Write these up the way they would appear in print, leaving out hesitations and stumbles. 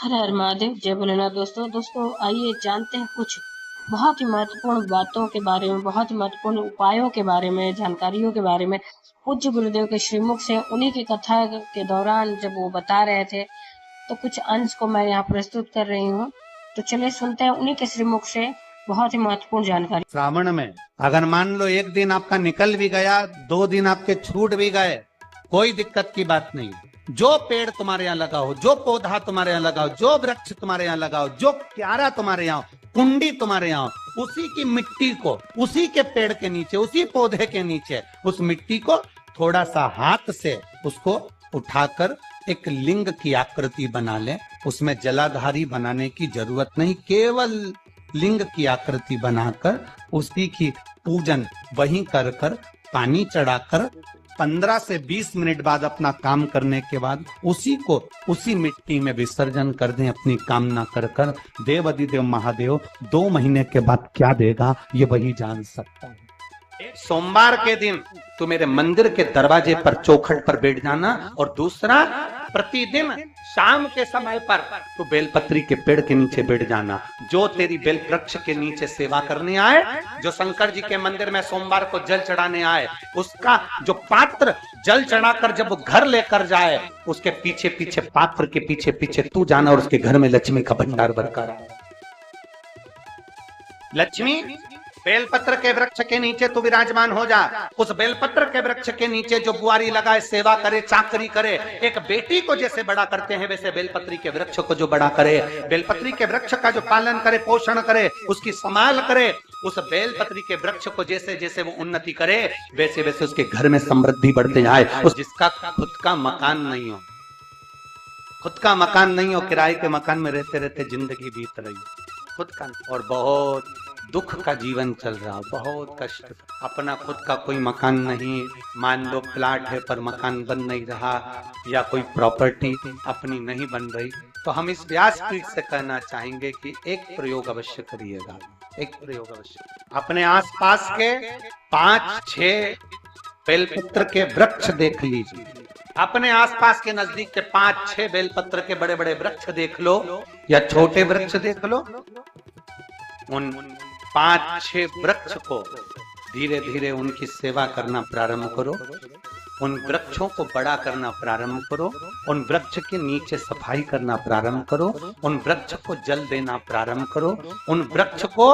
हर हर महादेव, जय भोलेनाथ। दोस्तों आइए जानते हैं कुछ बहुत ही महत्वपूर्ण बातों के बारे में, बहुत ही महत्वपूर्ण उपायों के बारे में, जानकारियों के बारे में। पूज्य गुरुदेव के श्रीमुख से उन्हीं की कथा के दौरान जब वो बता रहे थे, तो कुछ अंश को मैं यहाँ प्रस्तुत कर रही हूँ। तो चलिए सुनते हैं उन्हीं के श्रीमुख से बहुत ही महत्वपूर्ण जानकारी। श्रावण में अगर मान लो एक दिन आपका निकल भी गया, 2 दिन आपके छूट भी गए, कोई दिक्कत की बात नहीं। जो पेड़ तुम्हारे यहाँ लगा हो, जो पौधा तुम्हारे यहाँ लगा हो, जो वृक्ष तुम्हारे यहाँ लगा हो, जो क्यारा तुम्हारे यहाँ, कुंडी तुम्हारे यहाँ, उसी की मिट्टी को, उसी के पेड़ के नीचे, उसी पौधे के नीचे, उस मिट्टी को थोड़ा सा हाथ से उसको उठाकर एक लिंग की आकृति बना ले। उसमें जलाधारी बनाने की जरूरत नहीं, केवल लिंग की आकृति बनाकर उसी की पूजन वहीं कर पानी चढ़ाकर 15 से 20 मिनट बाद अपना काम करने के बाद उसी को उसी मिट्टी में विसर्जन कर दें। अपनी कामना कर देव अधिदेव महादेव 2 महीने के बाद क्या देगा ये वही जान सकता है। सोमवार के दिन तू मेरे मंदिर के दरवाजे पर चौखट पर बैठ जाना, और दूसरा प्रतिदिन शाम के समय पर तू बेलपत्री के पेड़ के नीचे बैठ जाना। जो तेरी बेल वृक्ष के नीचे सेवा करने आए, जो शंकर जी के मंदिर में सोमवार को जल चढ़ाने आए, उसका जो पात्र जल चढ़ाकर जब वो घर लेकर जाए, उसके पीछे पीछे, पात्र के पीछे पीछे तू जाना, और उसके घर में लक्ष्मी का भंडार भरकर। लक्ष्मी बेलपत्र के वृक्ष के नीचे तू विराजमान हो जा। उस बेलपत्र के वृक्ष के नीचे जो बुआरी लगाए, सेवा करे, चाकरी करे, एक बेटी को जैसे बड़ा करते हैं वैसे बेलपत्री के वृक्ष को जो बड़ा करे, बेलपत्री के वृक्ष का जो पालन करे, पोषण करे, उसकी संभाल करे, उस बेलपत्री के वृक्ष को जैसे जैसे वो उन्नति करे, वैसे वैसे उसके घर में समृद्धि बढ़ते जाए। उस जिसका खुद का मकान नहीं हो, खुद का मकान नहीं हो, किराए के मकान में रहते रहते जिंदगी बीत रही, खुद का, और बहुत दुख का जीवन चल रहा, बहुत कष्ट, अपना खुद का कोई मकान नहीं, मान लो प्लाट है पर मकान बन नहीं रहा, या कोई प्रॉपर्टी अपनी नहीं बन रही, तो हम इस व्यासपीठ से कहना चाहेंगे कि एक प्रयोग अवश्य करिएगा। एक प्रयोग अवश्य, अपने आसपास के 5-6 बेलपत्र के वृक्ष देख लीजिए, अपने आसपास के नजदीक के 5-6 बेलपत्र के बड़े बड़े वृक्ष देख लो, या छोटे वृक्ष देख लो। उन 5-6 वृक्ष को धीरे धीरे उनकी सेवा करना प्रारंभ करो, उन वृक्षों को बड़ा करना प्रारंभ करो, उन वृक्ष के नीचे सफाई करना प्रारंभ करो, उन वृक्ष को जल देना प्रारंभ करो, उन वृक्ष को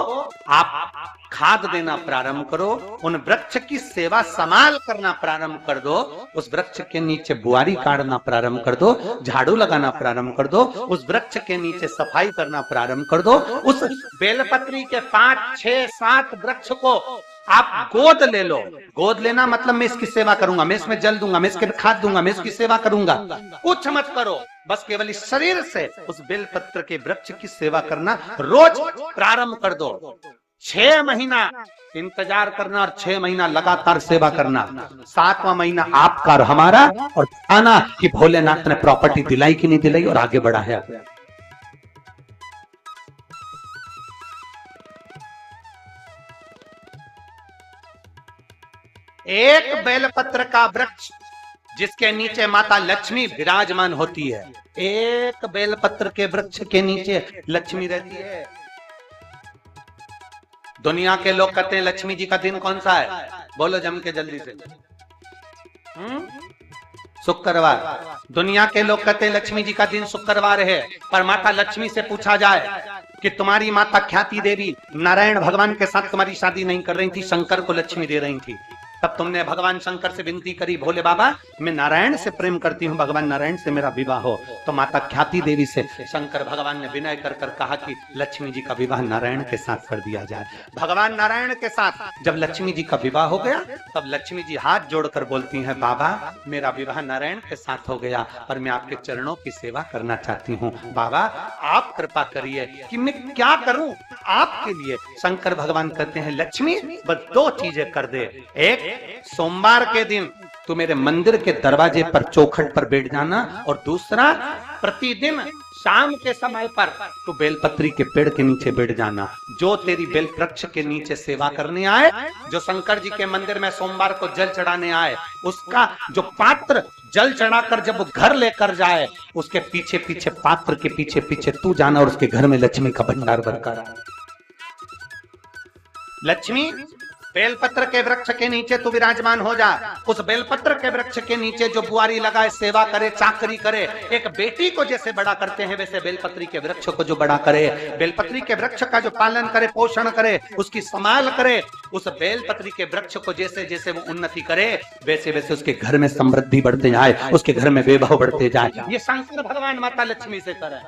आप खाद देना प्रारंभ करो, उन वृक्ष की सेवा संभाल करना प्रारंभ कर दो, उस वृक्ष के नीचे बुआरी काटना प्रारंभ कर दो, झाड़ू लगाना प्रारंभ कर दो, उस वृक्ष के नीचे सफाई करना प्रारंभ कर दो। उस बेलपत्री के 5-6-7 वृक्ष को आप गोद ले लो। गोद लेना मतलब मैं इसकी सेवा करूंगा, मैं इसमें जल दूंगा, मैं इसके खाद दूंगा, मैं इसकी सेवा करूंगा, कुछ मत करो, बस केवल इस शरीर से उस बेलपत्र के वृक्ष की सेवा करना रोज प्रारंभ कर दो। 6 महीना इंतजार करना और 6 महीना लगातार सेवा करना। 7वां महीना आपका और हमारा, और आना कि भोलेनाथ ने प्रॉपर्टी दिलाई कि नहीं दिलाई और आगे बढ़ाया। एक बेलपत्र का वृक्ष जिसके नीचे माता लक्ष्मी विराजमान होती है, एक बेलपत्र के वृक्ष के नीचे लक्ष्मी रहती है। दुनिया के लोग कहते हैं लक्ष्मी जी का दिन कौन सा है, बोलो जम के जल्दी से। शुक्रवार। दुनिया के लोग कहते हैं लक्ष्मी जी का दिन शुक्रवार है, पर माता लक्ष्मी से पूछा जाए कि तुम्हारी माता ख्याति देवी नारायण भगवान के साथ तुम्हारी शादी नहीं कर रही थी, शंकर को लक्ष्मी दे रही थी, तब तुमने भगवान शंकर से विनती करी, भोले बाबा मैं नारायण से प्रेम करती हूँ, भगवान नारायण से मेरा विवाह हो। तो माता ख्याति देवी से शंकर भगवान ने विनय कर कहा कि लक्ष्मी जी का विवाह नारायण के साथ कर दिया जाए। भगवान नारायण के साथ जब लक्ष्मी जी का विवाह हो गया, तब लक्ष्मी जी हाथ जोड़कर बोलती हैं, बाबा मेरा विवाह नारायण के साथ हो गया और मैं आपके चरणों की सेवा करना चाहती हूँ, बाबा आप कृपा करिए कि मैं क्या करूं आपके लिए। शंकर भगवान कहते हैं, लक्ष्मी बस 2 चीजें कर दे, एक सोमवार के दिन तू मेरे मंदिर के दरवाजे पर चौखट पर बैठ जाना, और दूसरा प्रतिदिन शाम के समय पर तो बेलपत्री के पेड़ के नीचे बैठ जाना। जो तेरी बेल वृक्ष के नीचे सेवा करने आए, जो शंकर जी के मंदिर में सोमवार को जल चढ़ाने आए, उसका जो पात्र जल चढ़ाकर जब वो घर लेकर जाए, उसके पीछे पीछे, पात्र के पीछे पीछे तू जाना और उसके घर में लक्ष्मी का भंडार भरकर आए। लक्ष्मी बेलपत्र के वृक्ष के नीचे तू विराजमान हो जा। उस बेलपत्र के वृक्ष के नीचे जो बुआरी लगाए, सेवा करे, चाकरी करे, एक बेटी को जैसे बड़ा करते हैं वैसे बेलपत्री के वृक्ष को जो बड़ा करे, बेलपत्री के वृक्ष का जो पालन करे, पोषण करे, उसकी संभाल करे, उस बेलपत्री के वृक्ष को जैसे जैसे वो उन्नति करे, वैसे वैसे उसके घर में समृद्धि बढ़ते जाए, उसके घर में वैभव बढ़ते जाए। ये शंकर भगवान माता लक्ष्मी से करे,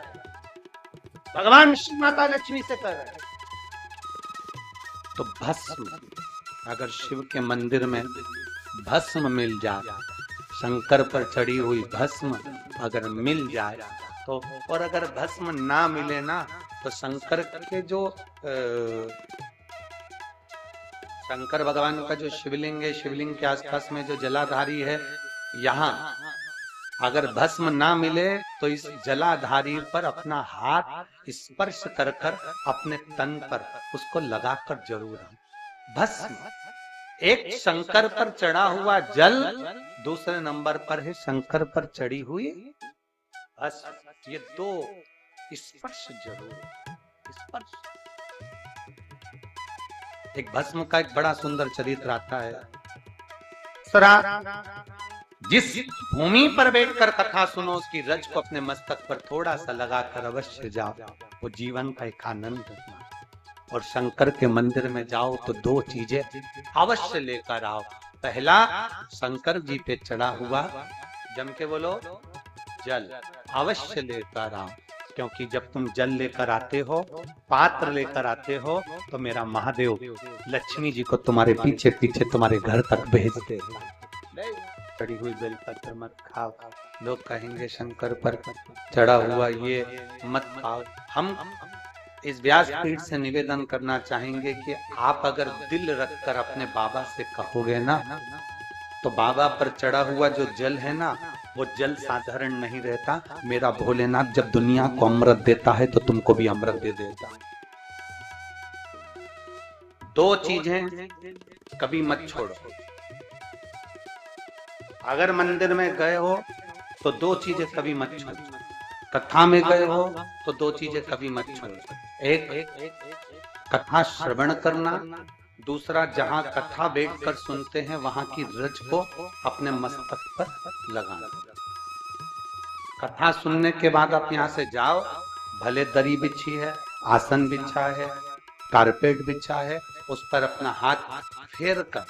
भगवान श्री माता लक्ष्मी से करे। तो भस्म, अगर शिव के मंदिर में भस्म मिल जाए, शंकर पर चढ़ी हुई भस्म अगर मिल जाए तो, और अगर भस्म ना मिले ना तो शंकर के जो शंकर भगवान का जो शिवलिंग है, शिवलिंग के आसपास में जो जलाधारी है, यहाँ अगर भस्म ना मिले तो इस जलाधारी पर अपना हाथ स्पर्श कर कर अपने तन पर उसको लगाकर जरूर आए। भस्म, एक शंकर पर चढ़ा हुआ जल, दूसरे नंबर पर है शंकर पर चढ़ी हुई भस्म। ये दो स्पर्श जरूर, स्पर्श। एक भस्म का एक बड़ा सुंदर चरित्र आता है। जिस भूमि पर बैठकर कथा सुनो, उसकी रज को अपने मस्तक पर थोड़ा सा लगाकर अवश्य जाओ, वो जीवन का एक आनंद है। और शंकर के मंदिर में जाओ तो दो चीजें अवश्य लेकर आओ। पहला, शंकर जी पे चढ़ा हुआ, जम के बोलो, जल अवश्य लेकर आओ। क्योंकि जब तुम जल लेकर आते हो, पात्र लेकर आते हो, तो मेरा महादेव लक्ष्मी जी को तुम्हारे पीछे पीछे तुम्हारे घर तक भेजते हैं। चढ़ी हुई बेलपत्र मत खाओ, लोग कहेंगे शंकर पर चढ़ा हुआ ये मत खाओ। हम इस व्यासपीठ से निवेदन करना चाहेंगे कि आप अगर दिल रखकर अपने बाबा से कहोगे ना, तो बाबा पर चढ़ा हुआ जो जल है ना, वो जल साधारण नहीं रहता। मेरा भोलेनाथ जब दुनिया को अमृत देता है तो तुमको भी अमृत दे देता है। दो चीजें कभी मत छोड़ो। अगर मंदिर में गए हो तो दो चीजें कभी मत छोड़ो। कथा में गए हो तो दो चीजें कभी मत छोड़ो। एक कथा श्रवण करना, दूसरा जहां कथा बैठकर सुनते हैं वहां की रज को अपने मस्तक पर लगाना। कथा सुनने के बाद आप यहाँ से जाओ, भले दरी बिछी है, आसन बिछा है, कारपेट बिछा है, उस पर अपना हाथ फेर कर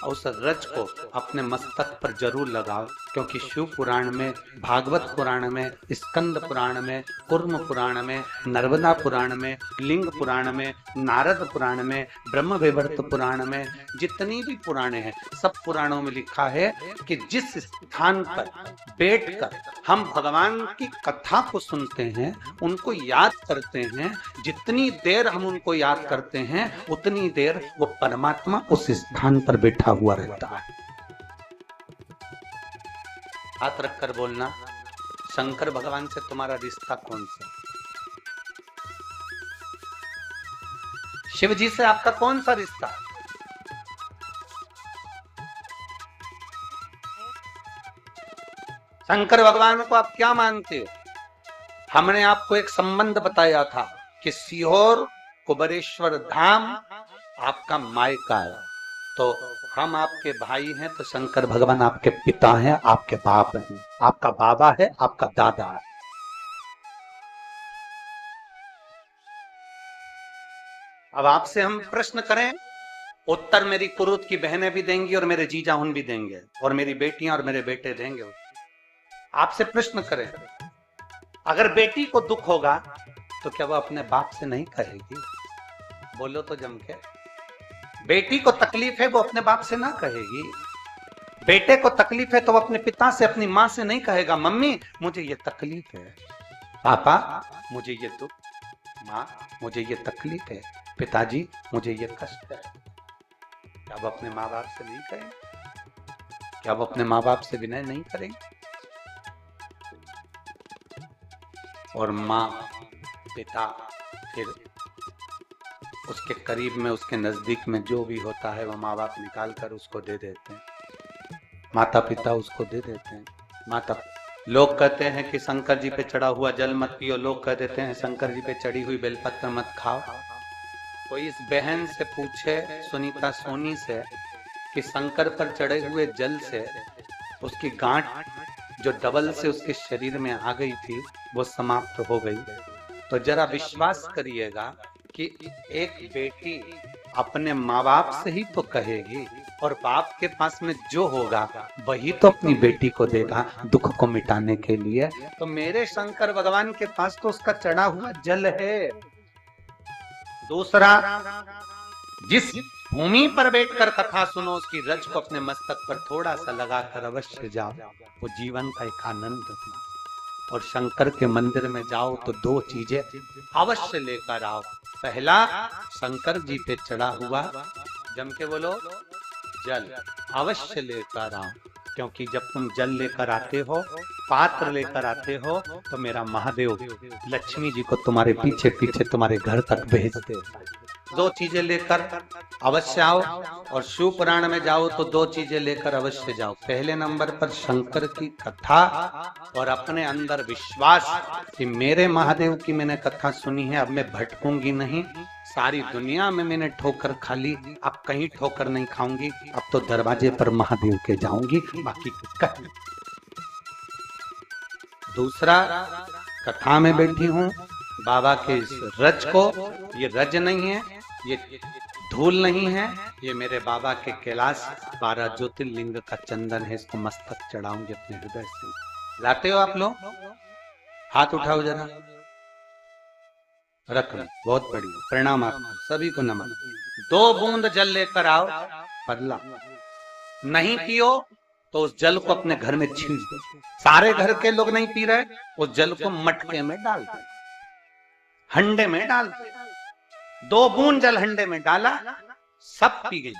उस रज को अपने मस्तक पर जरूर लगाओ। क्योंकि शिव पुराण में, भागवत पुराण में, स्कंद पुराण में, कुर्म पुराण में, नर्मदा पुराण में, लिंग पुराण में, नारद पुराण में, ब्रह्म वैवर्त पुराण में, जितनी भी पुराणे हैं, सब पुराणों में लिखा है कि जिस स्थान पर बैठकर हम भगवान की कथा को सुनते हैं, उनको याद करते हैं, जितनी देर हम उनको याद करते हैं उतनी देर वो परमात्मा उस स्थान पर बैठा हुआ रहता है। हाथ रखकर बोलना, शंकर भगवान से तुम्हारा रिश्ता कौन सा? शिव जी से आपका कौन सा रिश्ता? शंकर भगवान को आप क्या मानते हो? हमने आपको एक संबंध बताया था कि सीहोर कुबेरेश्वर धाम आपका मायका है, तो हम आपके भाई हैं, तो शंकर भगवान आपके पिता हैं, आपके बाप हैं, आपका बाबा है, आपका दादा है। अब आपसे हम प्रश्न करें, उत्तर मेरी कुरुत की बहनें भी देंगी और मेरे जीजा उन भी देंगे और मेरी बेटियां और मेरे बेटे देंगे। आपसे प्रश्न करें, अगर बेटी को दुख होगा तो क्या वो अपने बाप से नहीं कहेगी? बोलो तो जम के। बेटी को तकलीफ है वो अपने बाप से ना कहेगी। बेटे को तकलीफ है तो वो अपने पिता से, अपनी माँ से नहीं कहेगा, मम्मी मुझे ये तकलीफ है, पापा मुझे ये दुख, माँ मुझे ये तकलीफ है, पिताजी मुझे ये कष्ट है। क्या वो अपने माँ बाप से नहीं कहेंगे? क्या वो अपने माँ बाप से विनय नहीं करेंगे? और माँ, पिता, फिर उसके करीब में, उसके नजदीक में जो भी होता है वो माँ बाप निकाल कर उसको दे देते हैं, माता पिता उसको दे देते हैं। माता, लोग कहते हैं कि शंकर जी पे चढ़ा हुआ जल मत पियो, लोग कह देते हैं शंकर जी पे चढ़ी हुई बेलपत्र मत खाओ। तो इस बहन से पूछे, सुनीता सोनी से, कि शंकर पर चढ़े हुए जल से उसकी गांठ जो डबल से उसके शरीर में आ गई थी वो समाप्त हो गई। तो जरा विश्वास करिएगा कि एक बेटी अपने माँ बाप से ही तो कहेगी, और बाप के पास में जो होगा वही तो अपनी बेटी को देगा दुख को मिटाने के लिए। तो मेरे शंकर भगवान के पास तो उसका चढ़ा हुआ जल है। दूसरा, जिस भूमि पर बैठकर कथा सुनो उसकी रज को अपने मस्तक पर थोड़ा सा लगाकर अवश्य जाओ, वो जीवन का एक आनंद। और शंकर के मंदिर में जाओ तो दो चीजें अवश्य लेकर आओ। पहला, शंकर जी पे चढ़ा हुआ, जम के बोलो, जल अवश्य लेकर आओ, क्योंकि जब तुम जल लेकर आते हो, पात्र लेकर आते हो, तो मेरा महादेव लक्ष्मी जी को तुम्हारे पीछे पीछे तुम्हारे घर तक भेजते हैं। दो चीजें लेकर अवश्य आओ। और शिव पुराण में जाओ तो दो चीजें लेकर अवश्य जाओ। पहले नंबर पर शंकर की कथा और अपने अंदर विश्वास कि मेरे महादेव की मैंने कथा सुनी है, अब मैं भटकूंगी नहीं। सारी दुनिया में मैंने ठोकर खा ली, अब कहीं ठोकर नहीं खाऊंगी, अब तो दरवाजे पर महादेव के जाऊंगी, बाकी कहीं। दूसरा, कथा में बैठी हूँ बाबा के इस रज को, ये रज नहीं है, ये धूल नहीं है, ये मेरे बाबा के कैलाश 12 ज्योतिर्लिंग का चंदन है, इसको मस्तक चढ़ाऊंगे अपने हृदय से। लाते हो आप लोग? हाथ उठाओ जरा, रख लो, बहुत बढ़िया, प्रणाम आपको सभी को, नमन। 2 बूंद जल लेकर आओ, पगला नहीं पियो तो उस जल को अपने घर में छींच दो। सारे घर के लोग नहीं पी रहे, उस जल को मटके में डाल दो, हंडे में डाल दो। 2 बूंद जल हंडे में डाला, सब पी गई।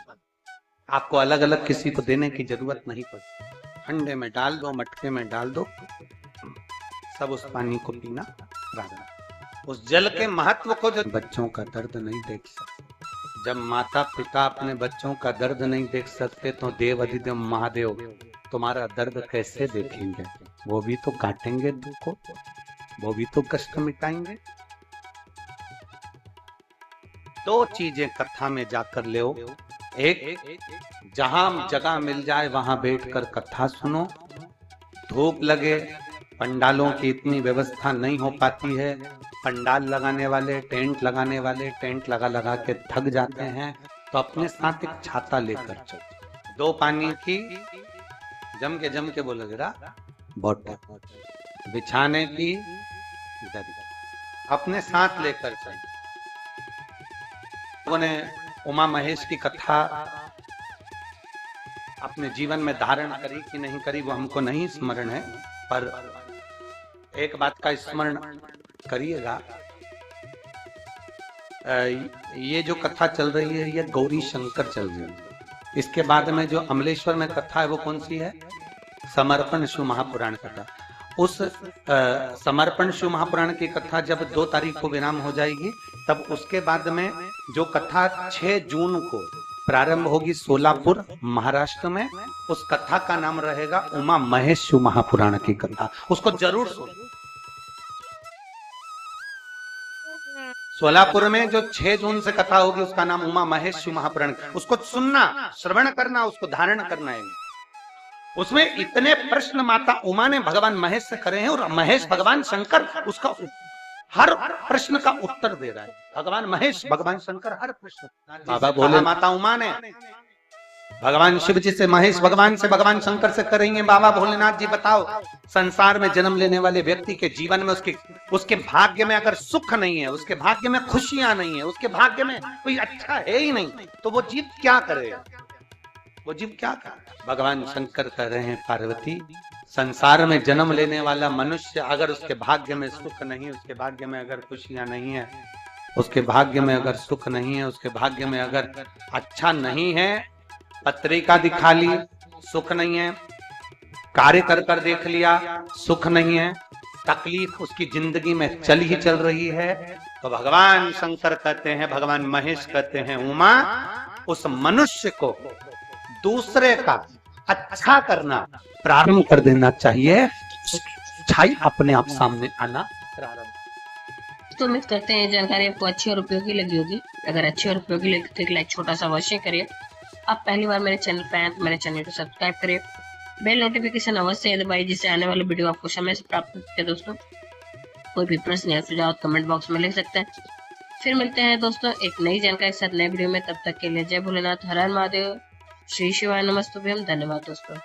आपको अलग अलग किसी को देने की जरूरत नहीं पड़ती, हंडे में डाल दो, मटके में डाल दो, सब उस पानी को पीना। उस जल के महत्व को जो बच्चों का दर्द नहीं देख सकते, जब माता पिता अपने बच्चों का दर्द नहीं देख सकते तो देव अधिदेव महादेव तुम्हारा दर्द कैसे देखेंगे? वो भी तो काटेंगे तुमको, वो भी तो कष्ट मिटाएंगे। 2 चीजें कथा में जाकर ले। एक, जहां जगह मिल जाए वहां बैठकर कथा सुनो। धूप लगे, पंडालों की इतनी व्यवस्था नहीं हो पाती है, पंडाल लगाने वाले, टेंट लगाने वाले टेंट लगा लगा के थक जाते हैं, तो अपने साथ एक छाता लेकर चलो। 2 पानी की, जम के बोलो जरा, बोतल बिछाने की दरी अपने साथ लेकर चलो। लोगों ने उमा महेश की कथा अपने जीवन में धारण करी कि नहीं करी वो हमको नहीं स्मरण है, पर एक बात का स्मरण करिएगा, ये जो कथा चल रही है ये गौरी शंकर चल रही है। इसके बाद में जो अमलेश्वर में कथा है वो कौन सी है? समर्पण शिव महापुराण कथा। उस समर्पण शिव महापुराण की कथा जब 2 तारीख को विराम हो जाएगी, तब उसके बाद में जो कथा 6 जून को प्रारंभ होगी सोलापुर महाराष्ट्र में, उस कथा का नाम रहेगा उमा महेश शिव महापुराण की कथा। उसको जरूर सुनो। सोलापुर में जो 6 जून से कथा होगी उसका नाम उमा महेश शिव महापुराण, उसको सुनना, श्रवण करना, उसको धारण करना है। उसमें इतने प्रश्न माता उमा ने भगवान महेश से करे हैं, और महेश भगवान शंकर उसका हर प्रश्न का उत्तर दे रहा है। भगवान महेश, भगवान शंकर हर प्रश्न। बाबा बोले माता उमा ने भगवान शिव जी से, महेश भगवान से, भगवान शंकर से करेंगे, बाबा भोलेनाथ जी बताओ, संसार में जन्म लेने वाले व्यक्ति के जीवन में उसके भाग्य में अगर सुख नहीं है, उसके भाग्य में खुशियां नहीं है, उसके भाग्य में कोई अच्छा है ही नहीं, तो वो जीव क्या करेगा? वो जीव क्या करे? भगवान शंकर कह रहे हैं, पार्वती, संसार में जन्म लेने वाला मनुष्य अगर उसके भाग्य में सुख नहीं, उसके भाग्य में अगर खुशियां नहीं है, उसके भाग्य में अगर सुख नहीं है, उसके भाग्य में अगर अच्छा नहीं है, पत्रिका दिखा ली सुख नहीं है, कार्य कर कर देख लिया सुख नहीं है, तकलीफ उसकी जिंदगी में चल ही चल रही है, तो भगवान शंकर कहते हैं, भगवान महेश कहते हैं, उमा उस मनुष्य को दूसरे का अच्छा करना प्रारंभ कर देना चाहिए, अच्छाई अपने आप सामने आना प्रारंभ। तो उम्मीद करते हैं जानकारी आपको अच्छी और उपयोगी लगी होगी। अगर अच्छी और उपयोगी लगी तो एक लाइक छोटा सा अवश्य करिए। आप पहली बार मेरे चैनल पे आए तो मेरे चैनल को सब्सक्राइब करिए, बेल नोटिफिकेशन अवश्य दबाइए, जिससे आने वाले वीडियो आपको समय से प्राप्त हो सके। दोस्तों कोई भी प्रश्न या सुझाव कमेंट बॉक्स में लिख सकते हैं। फिर मिलते हैं दोस्तों एक नई जानकारी के साथ नए वीडियो में। तब तक के लिए जय भोलेनाथ, हर हर महादेव, श्री शिवाय नमस्तुभ्यम। धन्यवाद दोस्तों।